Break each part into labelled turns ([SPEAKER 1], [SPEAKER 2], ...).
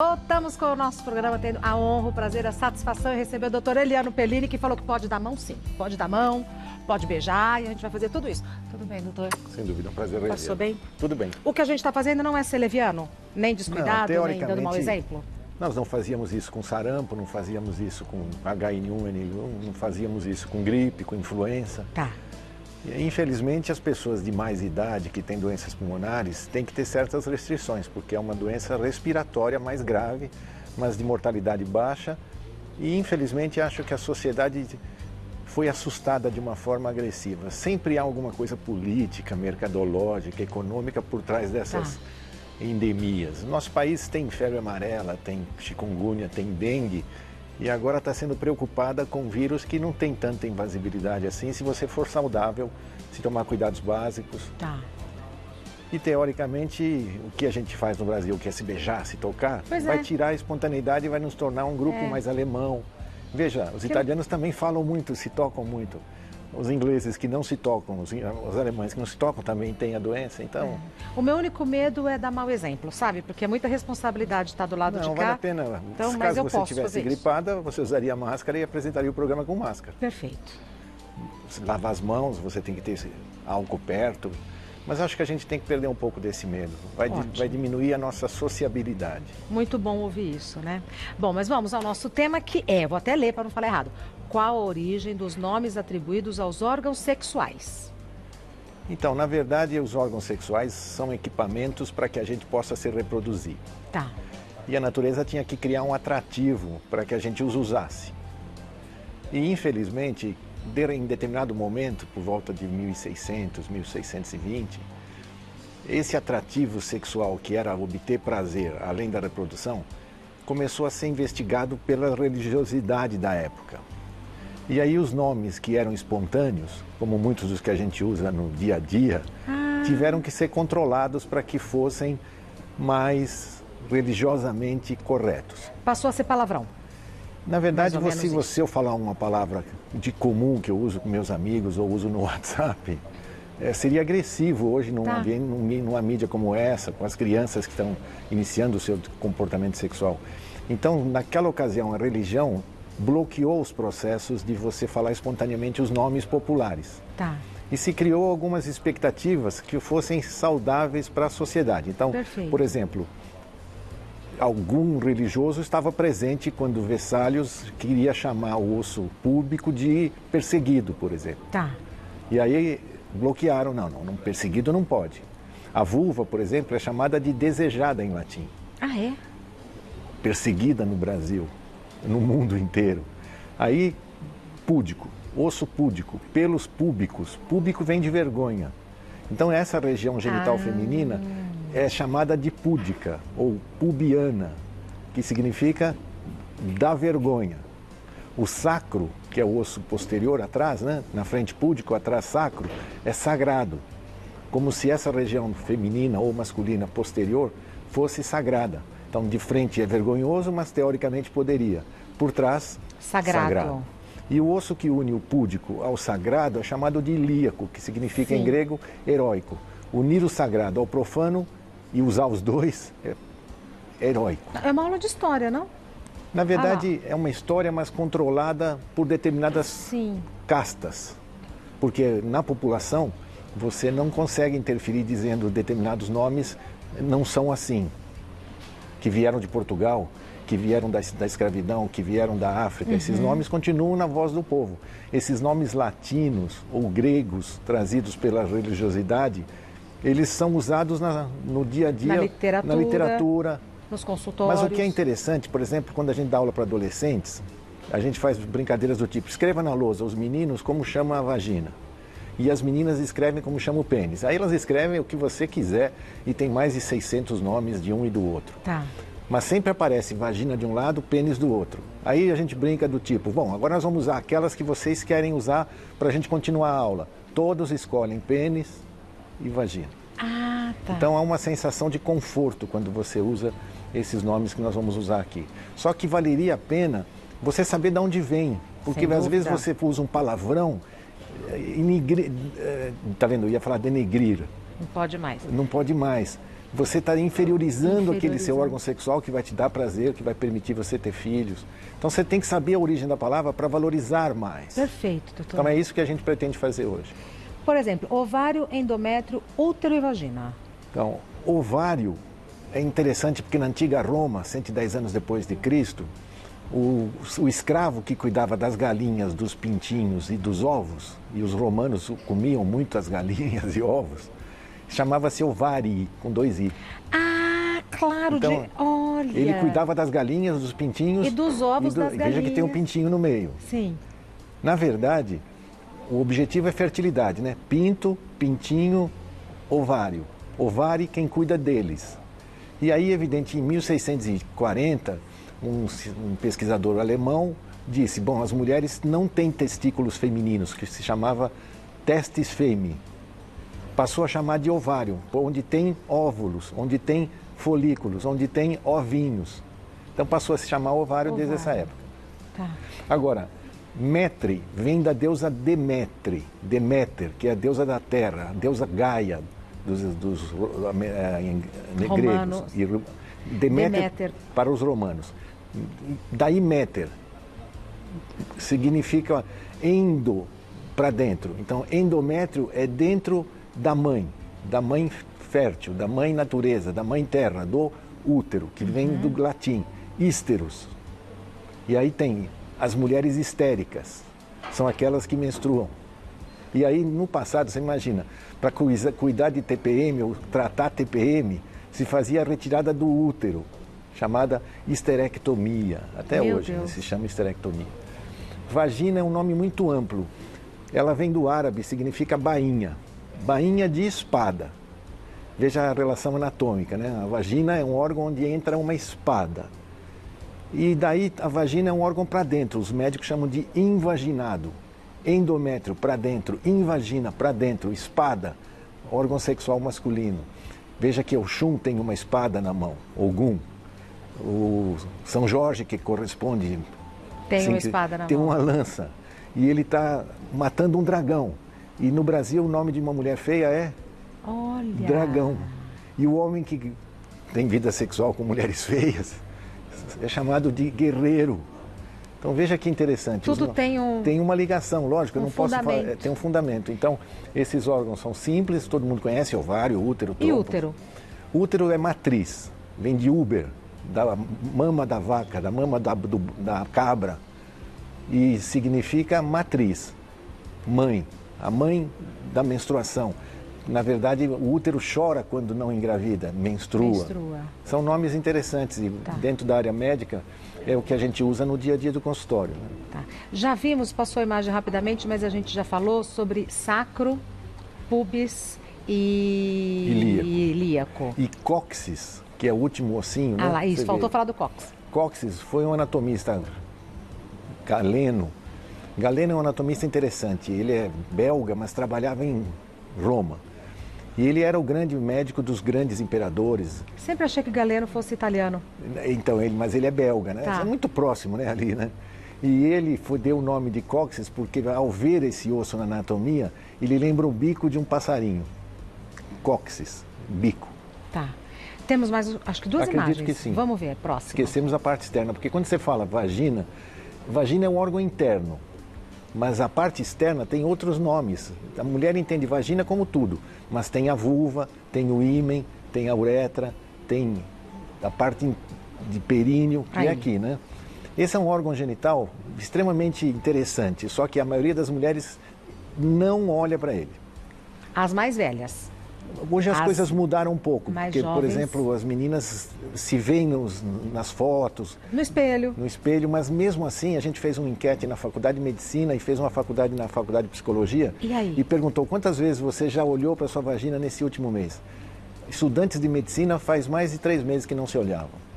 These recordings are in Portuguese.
[SPEAKER 1] Voltamos com o nosso programa, tendo a honra, o prazer, a satisfação de receber o doutor Eliano Pellini, que falou que pode dar mão, sim. Pode dar mão, pode beijar, e a gente vai fazer tudo isso. Tudo bem, doutor?
[SPEAKER 2] Sem dúvida, é um prazer rever.
[SPEAKER 1] Passou bem?
[SPEAKER 2] Tudo bem.
[SPEAKER 1] O que a gente está fazendo não é ser leviano, nem descuidado, nem dando mau exemplo?
[SPEAKER 2] Nós não fazíamos isso com sarampo, não fazíamos isso com H1N1, não fazíamos isso com gripe, com influenza.
[SPEAKER 1] Tá.
[SPEAKER 2] E, infelizmente, as pessoas de mais idade que têm doenças pulmonares têm que ter certas restrições, porque é uma doença respiratória mais grave, mas de mortalidade baixa. E, infelizmente, acho que a sociedade foi assustada de uma forma agressiva. Sempre há alguma coisa política, mercadológica, econômica por trás dessas endemias. Nosso país tem febre amarela, tem chikungunya, tem dengue. E agora está sendo preocupada com vírus que não tem tanta invasibilidade assim, se você for saudável, se tomar cuidados básicos.
[SPEAKER 1] Tá.
[SPEAKER 2] E, teoricamente, o que a gente faz no Brasil, que é se beijar, se tocar, vai tirar a espontaneidade e vai nos tornar um grupo mais alemão. Veja, os italianos também falam muito, se tocam muito. Os ingleses que não se tocam, os alemães que não se tocam também têm a doença, então...
[SPEAKER 1] O meu único medo é dar mau exemplo, sabe? Porque é muita responsabilidade estar do lado de cá.
[SPEAKER 2] Não, vale a pena.
[SPEAKER 1] Então,
[SPEAKER 2] Se
[SPEAKER 1] mas
[SPEAKER 2] caso
[SPEAKER 1] eu
[SPEAKER 2] você
[SPEAKER 1] posso
[SPEAKER 2] tivesse
[SPEAKER 1] fazer
[SPEAKER 2] gripada, você usaria máscara e apresentaria o programa com máscara.
[SPEAKER 1] Perfeito.
[SPEAKER 2] Lavar as mãos, você tem que ter álcool perto. Mas acho que a gente tem que perder um pouco desse medo. Vai diminuir a nossa sociabilidade.
[SPEAKER 1] Muito bom ouvir isso, né? Bom, mas vamos ao nosso tema que vou até ler para não falar errado. Qual a origem dos nomes atribuídos aos órgãos sexuais?
[SPEAKER 2] Então, na verdade, os órgãos sexuais são equipamentos para que a gente possa se reproduzir.
[SPEAKER 1] Tá.
[SPEAKER 2] E a natureza tinha que criar um atrativo para que a gente os usasse. E, infelizmente, em determinado momento, por volta de 1600, 1620, esse atrativo sexual, que era obter prazer além da reprodução, começou a ser investigado pela religiosidade da época. E aí os nomes que eram espontâneos, como muitos dos que a gente usa no dia a dia, tiveram que ser controlados para que fossem mais religiosamente corretos.
[SPEAKER 1] Passou a ser palavrão.
[SPEAKER 2] Na verdade, se eu falar uma palavra de comum que eu uso com meus amigos ou uso no WhatsApp, seria agressivo hoje numa mídia como essa, com as crianças que estão iniciando o seu comportamento sexual. Então, naquela ocasião, a religião bloqueou os processos de você falar espontaneamente os nomes populares.
[SPEAKER 1] Tá.
[SPEAKER 2] E se criou algumas expectativas que fossem saudáveis para a sociedade. Então, por exemplo, algum religioso estava presente quando Vessálios queria chamar o osso púbico de perseguido, por exemplo.
[SPEAKER 1] Tá.
[SPEAKER 2] E aí bloquearam, não, perseguido não pode. A vulva, por exemplo, é chamada de desejada em latim.
[SPEAKER 1] Ah, é?
[SPEAKER 2] Perseguida no Brasil, no mundo inteiro. Aí, púdico, osso púdico, pelos púbicos. Púbico vem de vergonha. Então, essa região genital feminina é chamada de púdica ou pubiana, que significa da vergonha. O sacro, que é o osso posterior atrás, né? Na frente púdico, atrás sacro, é sagrado. Como se essa região feminina ou masculina posterior fosse sagrada. Então, de frente é vergonhoso, mas teoricamente poderia. Por trás, sagrado. E o osso que une o púdico ao sagrado é chamado de ilíaco, que significa em grego heróico. Unir o sagrado ao profano e usar os dois é heróico.
[SPEAKER 1] É uma aula de história, não?
[SPEAKER 2] Na verdade, é uma história, mas controlada por determinadas castas. Porque na população, você não consegue interferir dizendo determinados nomes não são assim. Que vieram de Portugal, que vieram da escravidão, que vieram da África. Esses nomes continuam na voz do povo. Esses nomes latinos ou gregos trazidos pela religiosidade, eles são usados no dia a dia, na literatura,
[SPEAKER 1] nos consultórios.
[SPEAKER 2] Mas o que é interessante, por exemplo, quando a gente dá aula para adolescentes, a gente faz brincadeiras do tipo, escreva na lousa os meninos como chama a vagina. E as meninas escrevem como chama o pênis. Aí elas escrevem o que você quiser e tem mais de 600 nomes de um e do outro.
[SPEAKER 1] Tá.
[SPEAKER 2] Mas sempre aparece vagina de um lado, pênis do outro. Aí a gente brinca do tipo, bom, agora nós vamos usar aquelas que vocês querem usar para a gente continuar a aula. Todos escolhem pênis e vagina.
[SPEAKER 1] Ah, tá.
[SPEAKER 2] Então há uma sensação de conforto quando você usa esses nomes que nós vamos usar aqui. Só que valeria a pena você saber de onde vem. Porque às vezes você usa um palavrão, tá vendo? Eu ia falar denegrir.
[SPEAKER 1] Não pode mais.
[SPEAKER 2] Não pode mais. você está inferiorizando aquele seu órgão sexual que vai te dar prazer, que vai permitir você ter filhos. Então você tem que saber a origem da palavra para valorizar mais.
[SPEAKER 1] Perfeito, doutor.
[SPEAKER 2] Então é isso que a gente pretende fazer hoje.
[SPEAKER 1] Por exemplo, ovário, endométrio, útero e vagina.
[SPEAKER 2] Então, ovário é interessante porque na antiga Roma, 110 anos depois de Cristo, o escravo que cuidava das galinhas, dos pintinhos e dos ovos, e os romanos comiam muito as galinhas e ovos, chamava-se ovarii, com 2 i.
[SPEAKER 1] Ah, claro,
[SPEAKER 2] então,
[SPEAKER 1] olha.
[SPEAKER 2] Ele cuidava das galinhas, dos pintinhos.
[SPEAKER 1] E dos ovos das galinhas.
[SPEAKER 2] Veja que tem um pintinho no meio.
[SPEAKER 1] Sim.
[SPEAKER 2] Na verdade, o objetivo é fertilidade, né? Pinto, pintinho, ovário. Ovário, quem cuida deles. E aí, evidente, em 1640, um pesquisador alemão disse, bom, as mulheres não têm testículos femininos, que se chamava testis femi. Passou a chamar de ovário, onde tem óvulos, onde tem folículos, onde tem ovinhos. Então passou a se chamar ovário desde essa época.
[SPEAKER 1] Tá.
[SPEAKER 2] Agora, Metre vem da deusa Demetre, Deméter, que é a deusa da terra, a deusa Gaia dos gregos. E Deméter para os romanos. Daí Méter significa endo, para dentro. Então, endométrio é dentro da mãe fértil, da mãe natureza, da mãe terra, do útero, que vem do latim, ísteros. E aí tem as mulheres histéricas, são aquelas que menstruam. E aí, no passado, você imagina, para cuidar de TPM ou tratar TPM, se fazia a retirada do útero, chamada histerectomia. Até hoje se chama histerectomia. Vagina é um nome muito amplo. Ela vem do árabe, significa bainha. Bainha de espada. Veja a relação anatômica, né? A vagina é um órgão onde entra uma espada. E daí a vagina é um órgão para dentro, os médicos chamam de invaginado. Endométrio para dentro, invagina para dentro, espada, órgão sexual masculino. Veja que Oxum tem uma espada na mão, Ogum. O São Jorge, que corresponde...
[SPEAKER 1] Tem uma espada na mão.
[SPEAKER 2] Tem uma lança. E ele está matando um dragão. E no Brasil o nome de uma mulher feia é...
[SPEAKER 1] Olha.
[SPEAKER 2] Dragão. E o homem que tem vida sexual com mulheres feias é chamado de guerreiro. Então veja que interessante.
[SPEAKER 1] Tudo tem
[SPEAKER 2] uma ligação, lógico, eu não posso
[SPEAKER 1] fundamento.
[SPEAKER 2] falar, tem um fundamento. Então, esses órgãos são simples, todo mundo conhece, ovário, útero, trompa.
[SPEAKER 1] E útero?
[SPEAKER 2] Útero é matriz, vem de Uber, da mama da vaca, da mama da cabra, e significa matriz, mãe, a mãe da menstruação. Na verdade, o útero chora quando não engravida, menstrua. São nomes interessantes e dentro da área médica é o que a gente usa no dia a dia do consultório. Né?
[SPEAKER 1] Tá. Já vimos, passou a imagem rapidamente, mas a gente já falou sobre sacro, pubis e ilíaco.
[SPEAKER 2] E cóccix, que é o último ossinho.
[SPEAKER 1] Ah,
[SPEAKER 2] né?
[SPEAKER 1] lá, isso, faltou falar do cóccix.
[SPEAKER 2] Cóccix foi um anatomista Galeno. Galeno é um anatomista interessante. Ele é belga, mas trabalhava em Roma. E ele era o grande médico dos grandes imperadores.
[SPEAKER 1] Sempre achei que Galeno fosse italiano.
[SPEAKER 2] Então, mas ele é belga, né? É muito próximo, né, ali, né? E ele deu o nome de cóccix porque, ao ver esse osso na anatomia, ele lembra o bico de um passarinho. Cóccix, bico.
[SPEAKER 1] Tá. Temos mais, acho que duas imagens.
[SPEAKER 2] Acredito que sim.
[SPEAKER 1] Vamos ver, próximo.
[SPEAKER 2] Esquecemos a parte externa, porque quando você fala vagina, vagina é um órgão interno. Mas a parte externa tem outros nomes. A mulher entende vagina como tudo, mas tem a vulva, tem o ímen, tem a uretra, tem a parte de períneo, que é aqui, né? Esse é um órgão genital extremamente interessante, só que a maioria das mulheres não olha para ele.
[SPEAKER 1] As mais velhas.
[SPEAKER 2] Hoje as coisas mudaram um pouco, porque,
[SPEAKER 1] jovens,
[SPEAKER 2] por exemplo, as meninas se veem nas fotos.
[SPEAKER 1] No espelho.
[SPEAKER 2] No espelho, mas mesmo assim a gente fez uma enquete na Faculdade de Medicina e fez uma faculdade na Faculdade de Psicologia.
[SPEAKER 1] E aí?
[SPEAKER 2] E perguntou quantas vezes você já olhou para sua vagina nesse último mês. Estudantes de medicina faz mais de 3 meses que não se olhavam.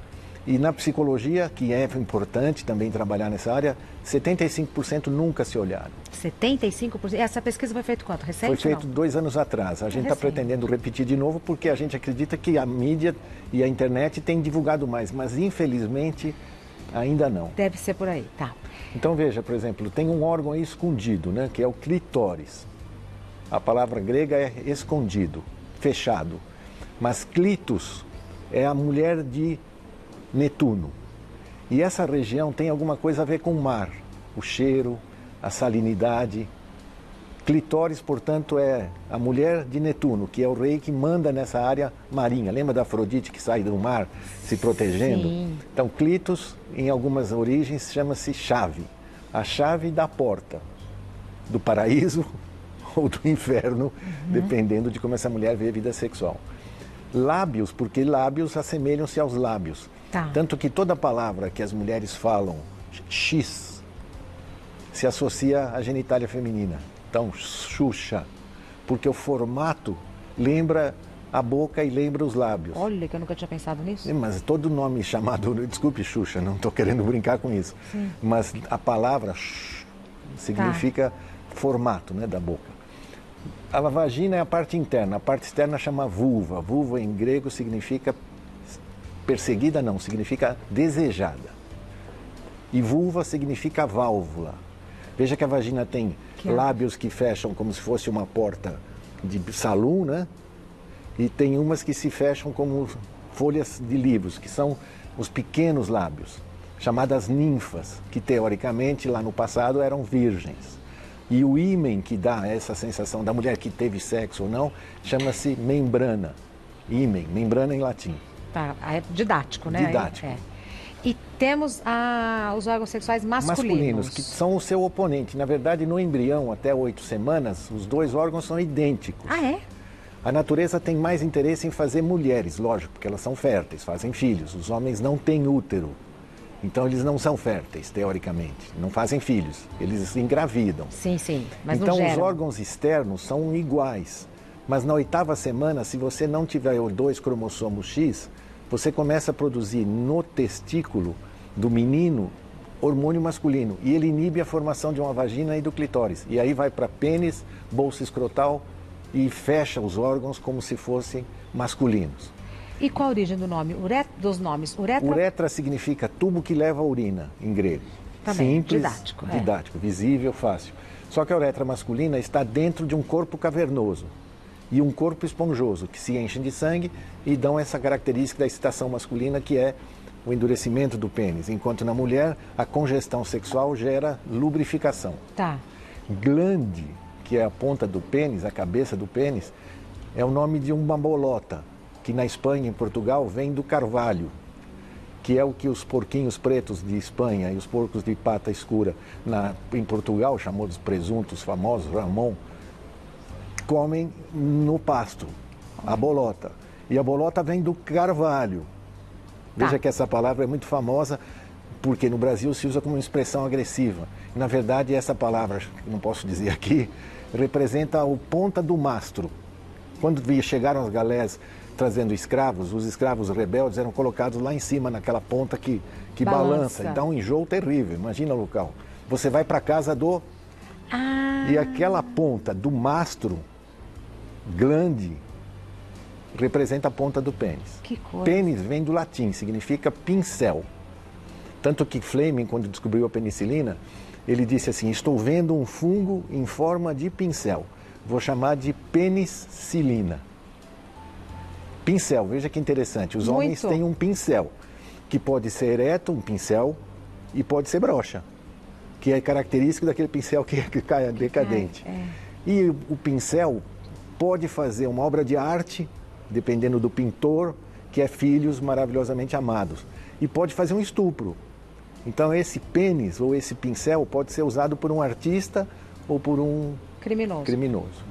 [SPEAKER 2] E na psicologia, que é importante também trabalhar nessa área, 75% nunca se olharam.
[SPEAKER 1] 75%? Essa pesquisa foi feita quanto? Recente?
[SPEAKER 2] Foi feito 2 anos atrás. A gente está pretendendo repetir de novo porque a gente acredita que a mídia e a internet têm divulgado mais, mas infelizmente ainda não.
[SPEAKER 1] Deve ser por aí, tá.
[SPEAKER 2] Então veja, por exemplo, tem um órgão aí escondido, né, que é o clitóris. A palavra grega é escondido, fechado. Mas Clitos é a mulher de Netuno. E essa região tem alguma coisa a ver com o mar, o cheiro, a salinidade. Clitóris, portanto, é a mulher de Netuno, que é o rei que manda nessa área marinha. Lembra da Afrodite que sai do mar se protegendo?
[SPEAKER 1] Sim.
[SPEAKER 2] Então, Clitos, em algumas origens, chama-se chave. A chave da porta do paraíso ou do inferno, dependendo de como essa mulher vê a vida sexual. Lábios, porque lábios assemelham-se aos lábios.
[SPEAKER 1] Tá.
[SPEAKER 2] Tanto que toda palavra que as mulheres falam, X, se associa à genitália feminina. Então, Xuxa, porque o formato lembra a boca e lembra os lábios.
[SPEAKER 1] Olha, que eu nunca tinha pensado nisso.
[SPEAKER 2] Mas todo nome chamado, desculpe Xuxa, não estou querendo brincar com isso, mas a palavra significa formato, né, da boca. A vagina é a parte interna, a parte externa chama vulva. Vulva em grego significa perseguida, não, significa desejada. E vulva significa válvula. Veja que a vagina tem lábios que fecham como se fosse uma porta de salão, né? E tem umas que se fecham como folhas de livros, que são os pequenos lábios, chamadas ninfas, que teoricamente lá no passado eram virgens. E o ímen que dá essa sensação da mulher que teve sexo ou não, chama-se membrana. Ímen, membrana em latim.
[SPEAKER 1] Tá, é didático, né?
[SPEAKER 2] Didático.
[SPEAKER 1] É. E temos os órgãos sexuais masculinos.
[SPEAKER 2] Que são o seu oponente. Na verdade, no embrião, até 8 semanas, os dois órgãos são idênticos.
[SPEAKER 1] Ah, é?
[SPEAKER 2] A natureza tem mais interesse em fazer mulheres, lógico, porque elas são férteis, fazem filhos. Os homens não têm útero, então eles não são férteis, teoricamente. Não fazem filhos, eles engravidam.
[SPEAKER 1] Sim, sim, mas
[SPEAKER 2] então
[SPEAKER 1] não geram.
[SPEAKER 2] Os órgãos externos são iguais. Mas na 8ª semana, se você não tiver os 2 cromossomos X, você começa a produzir no testículo do menino hormônio masculino. E ele inibe a formação de uma vagina e do clitóris. E aí vai para pênis, bolsa escrotal e fecha os órgãos como se fossem masculinos.
[SPEAKER 1] E qual a origem do nome? Dos nomes? Uretra?
[SPEAKER 2] Uretra significa tubo que leva a urina, em grego.
[SPEAKER 1] Também,
[SPEAKER 2] simples,
[SPEAKER 1] didático.
[SPEAKER 2] Didático, visível, fácil. Só que a uretra masculina está dentro de um corpo cavernoso e um corpo esponjoso, que se enchem de sangue e dão essa característica da excitação masculina, que é o endurecimento do pênis, enquanto na mulher a congestão sexual gera lubrificação.
[SPEAKER 1] Tá.
[SPEAKER 2] Glande, que é a ponta do pênis, a cabeça do pênis, é o nome de uma bolota, que na Espanha e em Portugal vem do carvalho, que é o que os porquinhos pretos de Espanha e os porcos de pata escura em Portugal, chamados presuntos famosos, Ramon, comem no pasto, a bolota. E a bolota vem do carvalho. Veja que essa palavra é muito famosa, porque no Brasil se usa como uma expressão agressiva. Na verdade, essa palavra, não posso dizer aqui, representa o ponta do mastro. Quando chegaram as galés trazendo escravos, os escravos rebeldes eram colocados lá em cima, naquela ponta que balança e dá um enjoo terrível. Imagina o local. Você vai para a casa do... E aquela ponta do mastro, glande, representa a ponta do pênis.
[SPEAKER 1] Que coisa.
[SPEAKER 2] Pênis vem do latim, significa pincel. Tanto que Fleming, quando descobriu a penicilina, ele disse assim: estou vendo um fungo em forma de pincel. Vou chamar de penicilina. Pincel, veja que interessante. Os homens têm um pincel, que pode ser ereto, um pincel, e pode ser broxa, que é característico daquele pincel que cai decadente. E o pincel pode fazer uma obra de arte, dependendo do pintor, que é filhos maravilhosamente amados. E pode fazer um estupro. Então esse pênis ou esse pincel pode ser usado por um artista ou por um criminoso.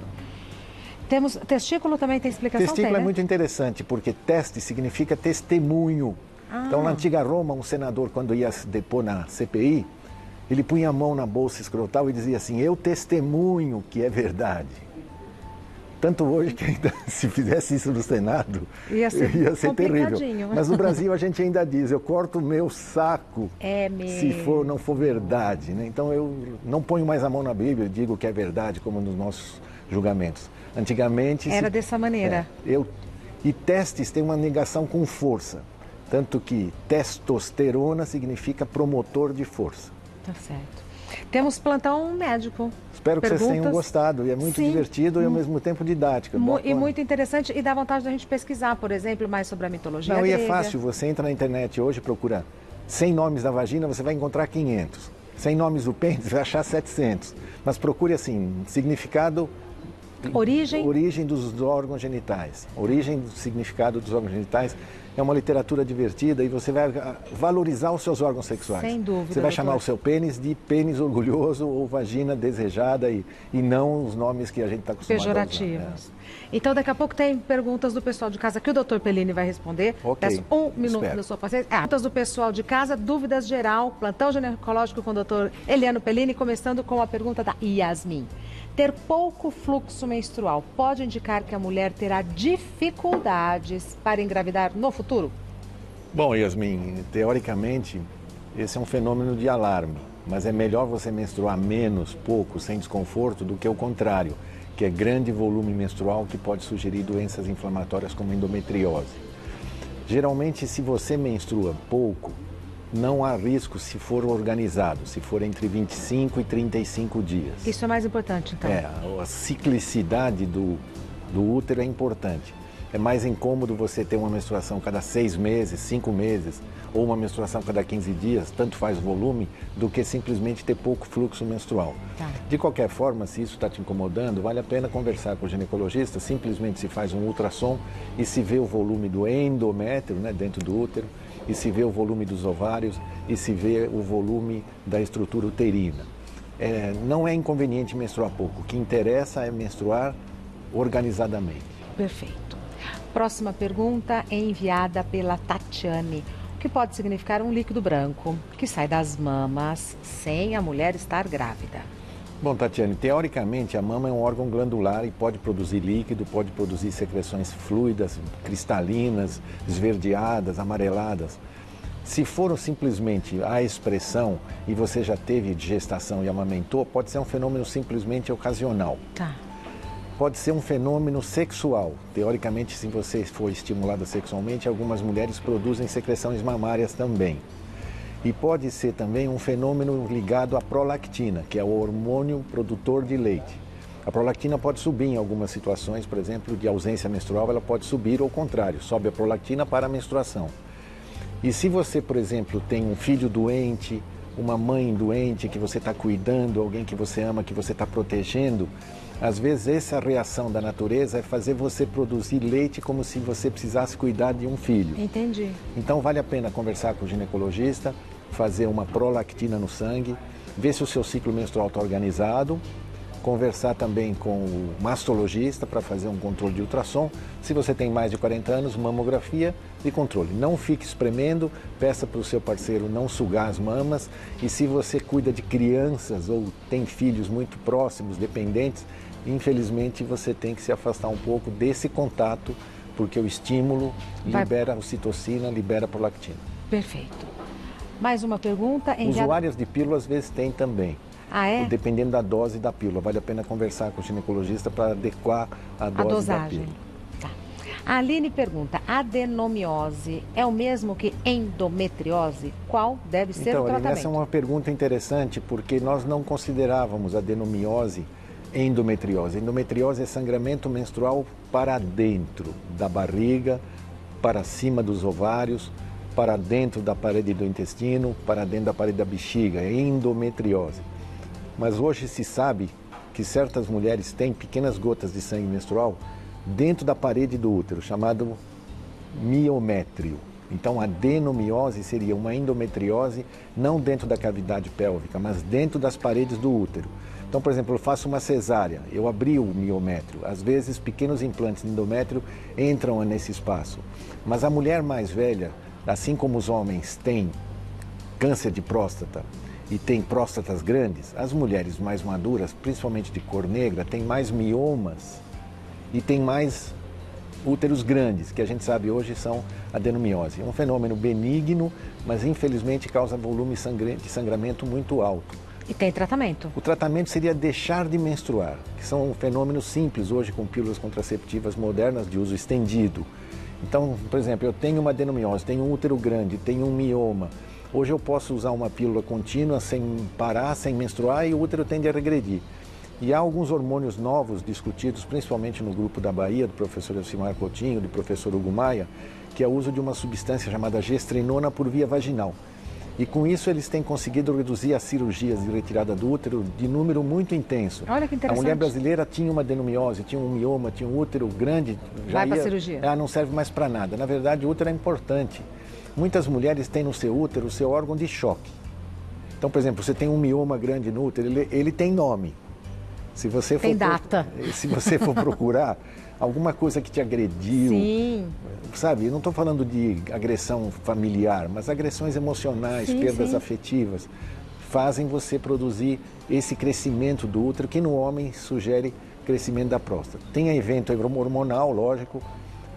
[SPEAKER 1] Temos testículo, também tem explicação?
[SPEAKER 2] Testículo é muito interessante, porque teste significa testemunho. Então na antiga Roma, um senador, quando ia depor na CPI, ele punha a mão na bolsa escrotal e dizia assim: eu testemunho que é verdade. Tanto hoje que ainda, se fizesse isso no Senado, ia ser terrível. Mas no Brasil a gente ainda diz: eu corto o meu saco se não for verdade. Né? Então eu não ponho mais a mão na Bíblia e digo que é verdade, como nos nossos julgamentos. Antigamente...
[SPEAKER 1] Era dessa maneira.
[SPEAKER 2] E testes têm uma negação com força. Tanto que testosterona significa promotor de força.
[SPEAKER 1] Tá certo. Temos plantão médico.
[SPEAKER 2] Espero que vocês tenham gostado. E é muito divertido e ao mesmo tempo didático.
[SPEAKER 1] E muito interessante e dá vontade da gente pesquisar, por exemplo, mais sobre a mitologia
[SPEAKER 2] grega.
[SPEAKER 1] Não,
[SPEAKER 2] e é fácil. Você entra na internet hoje, procura 100 nomes da vagina, você vai encontrar 500. 100 nomes do pênis, você vai achar 700. Mas procure assim, significado... Origem dos órgãos genitais. Origem do significado dos órgãos genitais. É uma literatura divertida e você vai valorizar os seus órgãos sexuais.
[SPEAKER 1] Sem dúvida,
[SPEAKER 2] Você vai chamar o seu pênis de pênis orgulhoso ou vagina desejada e não os nomes que a gente está acostumado
[SPEAKER 1] pejorativos.
[SPEAKER 2] a usar.
[SPEAKER 1] Então, daqui a pouco tem perguntas do pessoal de casa que o Dr. Pellini vai responder.
[SPEAKER 2] Ok.
[SPEAKER 1] Peço um minuto da sua paciência. Perguntas do pessoal de casa, dúvidas geral, plantão ginecológico com o Dr. Eliano Pellini, começando com a pergunta da Yasmin. Ter pouco fluxo menstrual pode indicar que a mulher terá dificuldades para engravidar no futuro?
[SPEAKER 2] Bom, Yasmin, teoricamente, esse é um fenômeno de alarme, mas é melhor você menstruar menos, pouco, sem desconforto, do que o contrário, que é grande volume menstrual que pode sugerir doenças inflamatórias como endometriose. Geralmente, se você menstrua pouco, não há risco se for organizado, se for entre 25 e 35 dias.
[SPEAKER 1] Isso é mais importante, então?
[SPEAKER 2] A ciclicidade do útero é importante. É mais incômodo você ter uma menstruação cada 6 meses, 5 meses, ou uma menstruação cada 15 dias, tanto faz o volume, do que simplesmente ter pouco fluxo menstrual.
[SPEAKER 1] Tá.
[SPEAKER 2] De qualquer forma, se isso está te incomodando, vale a pena conversar com o ginecologista, simplesmente se faz um ultrassom e se vê o volume do endométrio, né, dentro do útero, e se vê o volume dos ovários e se vê o volume da estrutura uterina. Não é inconveniente menstruar pouco, o que interessa é menstruar organizadamente.
[SPEAKER 1] Perfeito. Próxima pergunta é enviada pela Tatiane. O que pode significar um líquido branco que sai das mamas sem a mulher estar grávida?
[SPEAKER 2] Bom, Tatiane, teoricamente a mama é um órgão glandular e pode produzir líquido, pode produzir secreções fluidas, cristalinas, esverdeadas, amareladas. Se for simplesmente a expressão e você já teve gestação e amamentou, pode ser um fenômeno simplesmente ocasional.
[SPEAKER 1] Tá.
[SPEAKER 2] Pode ser um fenômeno sexual. Teoricamente, se você for estimulada sexualmente, algumas mulheres produzem secreções mamárias também. E pode ser também um fenômeno ligado à prolactina, que é o hormônio produtor de leite. A prolactina pode subir em algumas situações, por exemplo, de ausência menstrual, ela pode subir ou ao contrário, sobe a prolactina para a menstruação. E se você, por exemplo, tem um filho doente, uma mãe doente que você está cuidando, alguém que você ama, que você está protegendo, às vezes essa reação da natureza é fazer você produzir leite como se você precisasse cuidar de um filho.
[SPEAKER 1] Entendi.
[SPEAKER 2] Então vale a pena conversar com o ginecologista, fazer uma prolactina no sangue, ver se o seu ciclo menstrual está organizado, conversar também com o mastologista para fazer um controle de ultrassom. Se você tem mais de 40 anos, mamografia de controle. Não fique espremendo, peça para o seu parceiro não sugar as mamas. E se você cuida de crianças ou tem filhos muito próximos, dependentes, infelizmente você tem que se afastar um pouco desse contato, porque o estímulo libera ocitocina, libera prolactina.
[SPEAKER 1] Perfeito. Mais uma pergunta.
[SPEAKER 2] Usuárias de pílula às vezes têm também.
[SPEAKER 1] Ah, é?
[SPEAKER 2] Dependendo da dose da pílula. Vale a pena conversar com o ginecologista para adequar a dose da pílula.
[SPEAKER 1] Tá. A Aline pergunta, adenomiose é o mesmo que endometriose? Qual deve ser o tratamento?
[SPEAKER 2] Essa é uma pergunta interessante, porque nós não considerávamos adenomiose endometriose. Endometriose é sangramento menstrual para dentro da barriga, para cima dos ovários, para dentro da parede do intestino, para dentro da parede da bexiga. É endometriose. Mas hoje se sabe que certas mulheres têm pequenas gotas de sangue menstrual dentro da parede do útero, chamado miométrio. Então, a adenomiose seria uma endometriose não dentro da cavidade pélvica, mas dentro das paredes do útero. Então, por exemplo, eu faço uma cesárea, eu abri o miométrio. Às vezes, pequenos implantes de endométrio entram nesse espaço. Mas a mulher mais velha, assim como os homens têm câncer de próstata, e tem próstatas grandes, as mulheres mais maduras, principalmente de cor negra, têm mais miomas e têm mais úteros grandes, que a gente sabe hoje são adenomiose. É um fenômeno benigno, mas infelizmente causa volume de sangramento muito alto.
[SPEAKER 1] E tem tratamento?
[SPEAKER 2] O tratamento seria deixar de menstruar, que são fenômenos simples hoje com pílulas contraceptivas modernas de uso estendido. Então, por exemplo, eu tenho uma adenomiose, tenho um útero grande, tenho um mioma. Hoje eu posso usar uma pílula contínua sem parar, sem menstruar e o útero tende a regredir. E há alguns hormônios novos discutidos, principalmente no grupo da Bahia, do professor Elcimar Coutinho, do professor Hugo Maia, que é o uso de uma substância chamada gestrinona por via vaginal. E com isso eles têm conseguido reduzir as cirurgias de retirada do útero de número muito intenso.
[SPEAKER 1] Olha que interessante.
[SPEAKER 2] A mulher brasileira tinha uma adenomiose, tinha um mioma, tinha um útero grande.
[SPEAKER 1] Vai para a cirurgia.
[SPEAKER 2] Não serve mais para nada. Na verdade, o útero é importante. Muitas mulheres têm no seu útero o seu órgão de choque. Então, por exemplo, você tem um mioma grande no útero, ele tem nome. Se você for
[SPEAKER 1] tem data.
[SPEAKER 2] Se você for procurar alguma coisa que te agrediu,
[SPEAKER 1] sim.
[SPEAKER 2] Sabe? Eu não estou falando de agressão familiar, mas agressões emocionais,
[SPEAKER 1] sim,
[SPEAKER 2] perdas
[SPEAKER 1] sim.
[SPEAKER 2] afetivas, fazem você produzir esse crescimento do útero, que no homem sugere crescimento da próstata. Tem evento hormonal, lógico,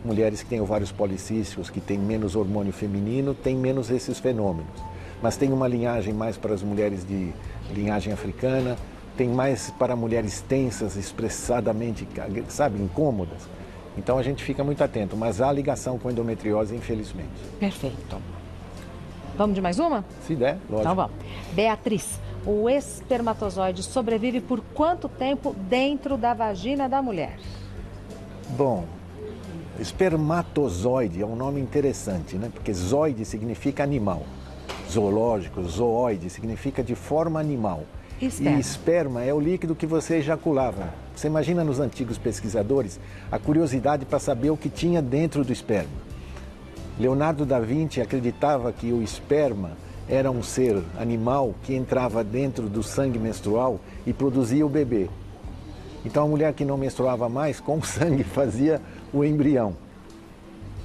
[SPEAKER 2] mulheres que têm ovários policísticos, que têm menos hormônio feminino, têm menos esses fenômenos. Mas tem uma linhagem mais para as mulheres de linhagem africana, tem mais para mulheres tensas, expressadamente, sabe, incômodas. Então a gente fica muito atento, mas há ligação com endometriose, infelizmente.
[SPEAKER 1] Perfeito. Vamos de mais uma?
[SPEAKER 2] Se der, lógico.
[SPEAKER 1] Então vamos. Beatriz, o espermatozoide sobrevive por quanto tempo dentro da vagina da mulher?
[SPEAKER 2] Bom, espermatozoide é um nome interessante, né? Porque zoide significa animal. Zoológico, zooide significa de forma animal.
[SPEAKER 1] Esperma.
[SPEAKER 2] E esperma é o líquido que você ejaculava. Você imagina nos antigos pesquisadores a curiosidade para saber o que tinha dentro do esperma. Leonardo da Vinci acreditava que o esperma era um ser animal que entrava dentro do sangue menstrual e produzia o bebê. Então a mulher que não menstruava mais, com o sangue fazia o embrião.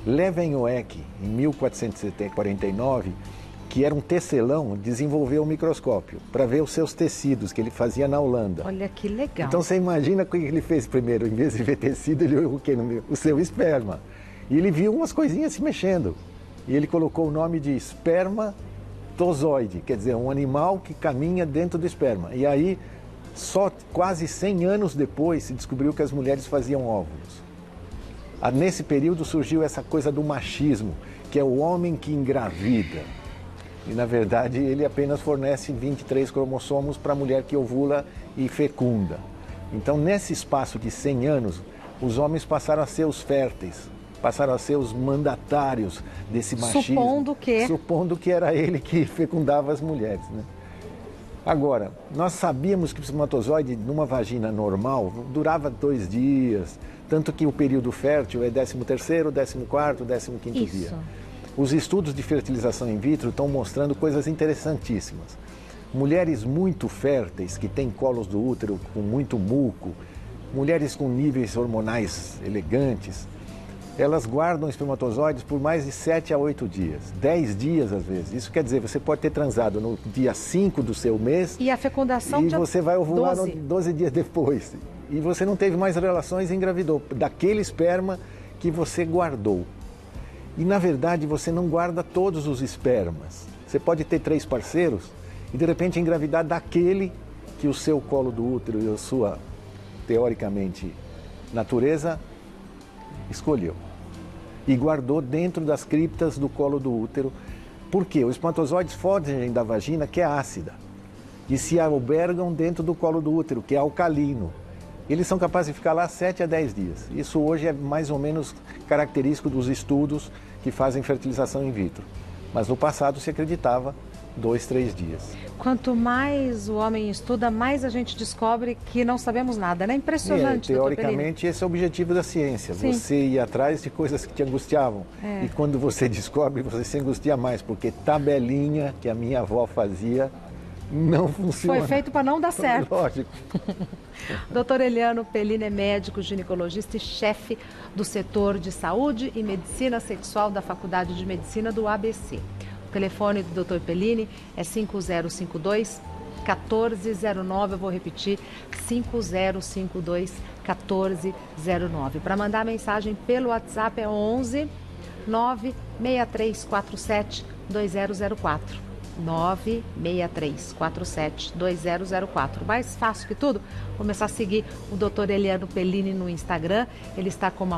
[SPEAKER 2] Leeuwenhoek, em 1449, que era um tecelão, desenvolveu um microscópio para ver os seus tecidos que ele fazia na Holanda.
[SPEAKER 1] Olha que legal.
[SPEAKER 2] Então você imagina o que ele fez primeiro, em vez de ver tecido, ele viu o quê? O seu esperma. E ele viu umas coisinhas se mexendo. E ele colocou o nome de espermatozoide, quer dizer, um animal que caminha dentro do esperma. E aí, só quase 100 anos depois, se descobriu que as mulheres faziam óvulos. Nesse período surgiu essa coisa do machismo, que é o homem que engravida. E, na verdade, ele apenas fornece 23 cromossomos para a mulher que ovula e fecunda. Então, nesse espaço de 100 anos, os homens passaram a ser os férteis, passaram a ser os mandatários desse machismo. Supondo que era ele que fecundava as mulheres, né? Agora, nós sabíamos que o espermatozoide, numa vagina normal, durava 2 dias, tanto que o período fértil é 13º, 14º, 15º dia. Os estudos de fertilização in vitro estão mostrando coisas interessantíssimas. Mulheres muito férteis, que têm colos do útero com muito muco, mulheres com níveis hormonais elegantes, elas guardam espermatozoides por mais de 7 a 8 dias, 10 dias às vezes. Isso quer dizer, você pode ter transado no dia 5 do seu mês
[SPEAKER 1] e a fecundação
[SPEAKER 2] e você vai ovular 12 dias depois. E você não teve mais relações e engravidou daquele esperma que você guardou. E, na verdade, você não guarda todos os espermas. Você pode ter 3 parceiros e, de repente, engravidar daquele que o seu colo do útero e a sua, teoricamente, natureza escolheu. E guardou dentro das criptas do colo do útero. Por quê? Os espermatozoides fogem da vagina, que é ácida, e se albergam dentro do colo do útero, que é alcalino. Eles são capazes de ficar lá 7 a 10 dias. Isso hoje é mais ou menos característico dos estudos que fazem fertilização in vitro. Mas no passado se acreditava 2, 3 dias.
[SPEAKER 1] Quanto mais o homem estuda, mais a gente descobre que não sabemos nada, né? Impressionante,
[SPEAKER 2] teoricamente, esse é o objetivo da ciência. Sim. Você ir atrás de coisas que te angustiavam. E quando você descobre, você se angustia mais, porque tabelinha que a minha avó fazia não funciona.
[SPEAKER 1] Foi feito para não dar certo.
[SPEAKER 2] Lógico.
[SPEAKER 1] Dr. Eliano Pellini é médico, ginecologista e chefe do setor de saúde e medicina sexual da Faculdade de Medicina do ABC. O telefone do Dr. Pellini é 5052-1409. Eu vou repetir, 5052-1409. Para mandar mensagem pelo WhatsApp é 11 96347 2004. 963472004. Mais fácil que tudo, começar a seguir o Dr. Eliano Pellini no Instagram. Ele está como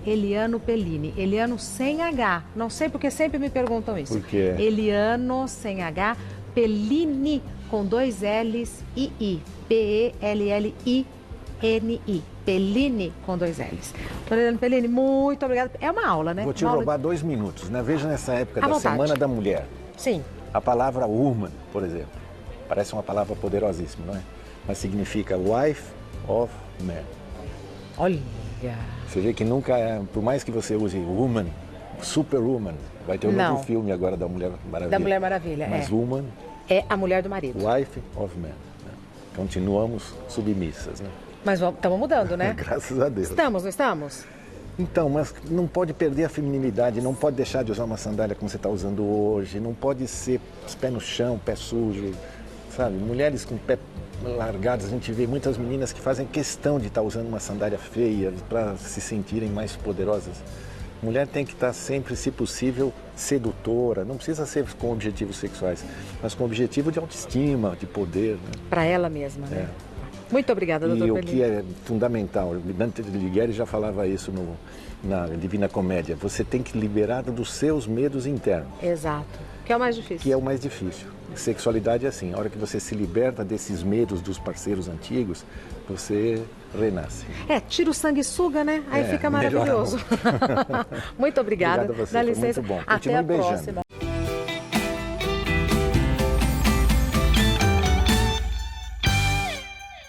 [SPEAKER 1] @Eliano Pellini. Eliano sem H. Não sei porque sempre me perguntam isso.
[SPEAKER 2] Por quê?
[SPEAKER 1] Eliano sem H, Pellini com 2 L's e I. P-E-L-L-I-N-I. Pellini com 2 L's. Doutor Eliano Pellini, muito obrigada. É uma aula, né?
[SPEAKER 2] Vou te roubar 2 minutos, né? Veja nessa época
[SPEAKER 1] À
[SPEAKER 2] da
[SPEAKER 1] vontade.
[SPEAKER 2] Semana da Mulher.
[SPEAKER 1] Sim.
[SPEAKER 2] A palavra woman, por exemplo, parece uma palavra poderosíssima, não é? Mas significa wife of man.
[SPEAKER 1] Olha.
[SPEAKER 2] Você vê que nunca é, por mais que você use woman, superwoman, vai ter um
[SPEAKER 1] Não.
[SPEAKER 2] novo filme agora da Mulher Maravilha.
[SPEAKER 1] Da Mulher Maravilha,
[SPEAKER 2] Mas
[SPEAKER 1] é.
[SPEAKER 2] woman,
[SPEAKER 1] É a mulher do marido.
[SPEAKER 2] wife of man. Né? Continuamos submissas, né?
[SPEAKER 1] Mas estamos mudando, né?
[SPEAKER 2] Graças a Deus.
[SPEAKER 1] Estamos, não estamos?
[SPEAKER 2] Então, mas não pode perder a feminilidade, não pode deixar de usar uma sandália como você está usando hoje, não pode ser pé no chão, pé sujo, sabe? Mulheres com pé largados, a gente vê muitas meninas que fazem questão de estar usando uma sandália feia para se sentirem mais poderosas. Mulher tem que estar sempre, se possível, sedutora, não precisa ser com objetivos sexuais, mas com objetivo de autoestima, de poder. Né?
[SPEAKER 1] Para ela mesma, né? Muito obrigada, doutor
[SPEAKER 2] E o
[SPEAKER 1] Pellini.
[SPEAKER 2] que é fundamental, Dante Alighieri já falava isso na Divina Comédia, você tem que liberar dos seus medos internos.
[SPEAKER 1] Exato. Que é o mais difícil.
[SPEAKER 2] Que é o mais difícil. Sexualidade é assim, a hora que você se liberta desses medos dos parceiros antigos, você renasce.
[SPEAKER 1] Tira o sanguessuga, né? Aí fica
[SPEAKER 2] melhora
[SPEAKER 1] maravilhoso. Muito obrigada.
[SPEAKER 2] Obrigado a você,
[SPEAKER 1] Dá
[SPEAKER 2] foi
[SPEAKER 1] licença.
[SPEAKER 2] muito bom.
[SPEAKER 1] Até
[SPEAKER 2] Continue
[SPEAKER 1] a
[SPEAKER 2] beijando.
[SPEAKER 1] próxima.